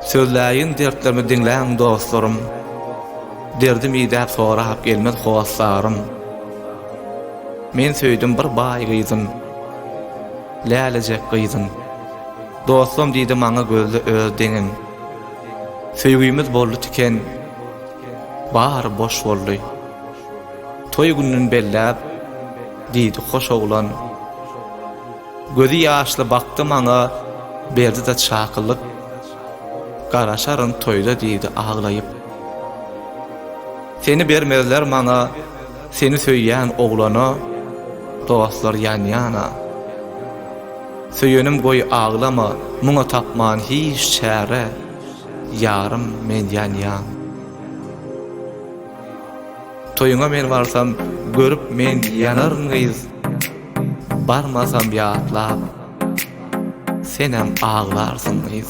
Sözläýin dertlerimi dinläň dostlarym. Derdim ýa-da sorap gelmez howaslarym. Men söýdüm bir baý gyzym. Lälecek gyzym. Dostum diýdi maňa gözle öz deňin. Söýgüýmiz boldy tiken. Bar boş boldy. Toý günüň belläp diýdi hoş oglan. Gözü ýaşly bakdy maňa, berdi de çakyllyk. Garaşaryn toýda diýdi aglaýyp. Seni bermezler maňa, seni söýýän oglana, dostlar ýan-ýana. Söýenim goý aglama, muňa tapman hiç çäre, ýarym men ýan-ýan. Toýuňa men barsam, görüp men ýanaryn gyz. Barmasam ýatlap, senem aglarsın gyz.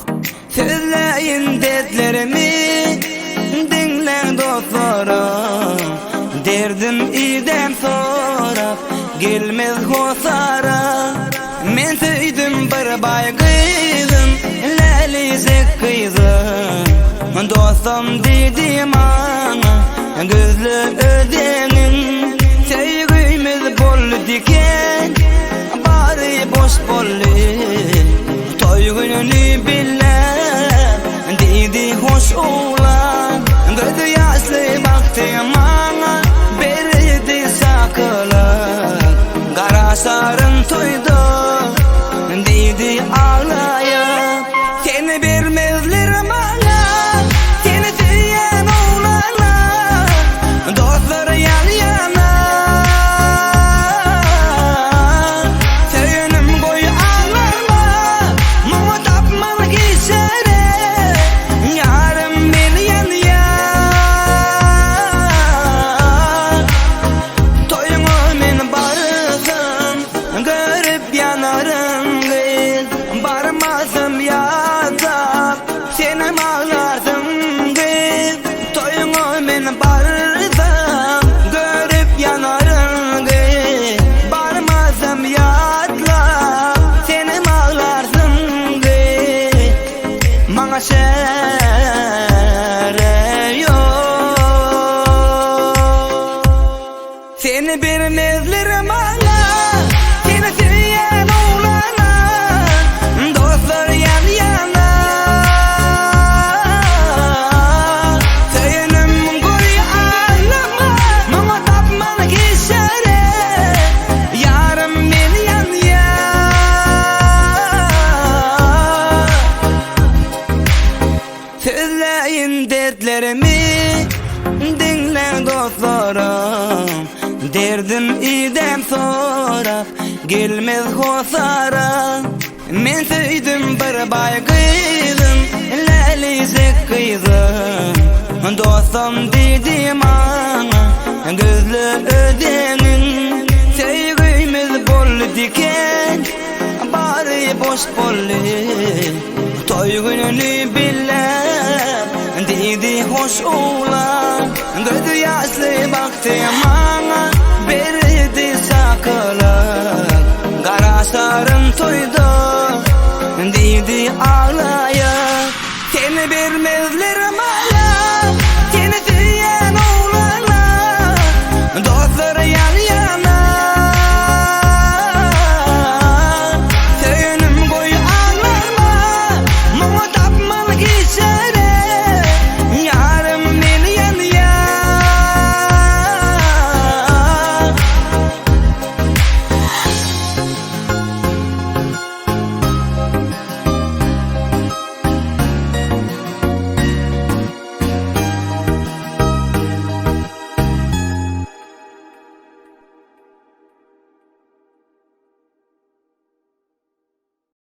Sözläýin dertlerimi, dinleň dostlarym. Derdim ýerden sorap, gelmez hosara. Men söýdüm bir baý gyzym, lälecek gyzym. Dostum diýdi maňa, gözle ödeňin. Söýgüýmiz boldy diken, bary boş boldy. Toý gününi billep, diýdi hoş oglan. Gözü ýaşly bakdy maňa, berdi sakylyk. Garaşaryn toýda, diýdi aglaýyp. Seni bermezler maňa, seni söýýän oglana. Dostlar ýan-ýana. Söýenim goý aglama, muňa tapman geçere. Ýarym men ýan-ýan. Toýuňa men barsam, görüp ýanarym gyz. Barmasam ýatlap, senem aglarsyn gyz. Toýuňa men barsam, görüp ýanarym gyz. Barmasam ýatlap, senem aglarsyn gyz. Maňa şäre ýok. Seni bermezler maňa, seni söýýän oglana. Dostlar ýan-ýana. Söýenim goý aglama, muňa tapman geçere. Ýarym men ýan-ýan. Sözläýin dertlerimi, dinleň dostlarym. Derdim ýerden sorap, gelmez hosara. Men söýdüm bir baý gyzym, lälecek gyzym. Dostum diýdi maňa, gözle ödeňin. Söýgüýmiz boldy diken, bary boş boldy. Toý gününi billep, diýdi hoş oglan. Gözü ýaşly bakdy maňa, berdi sakylyk. Garaşaryn toýda,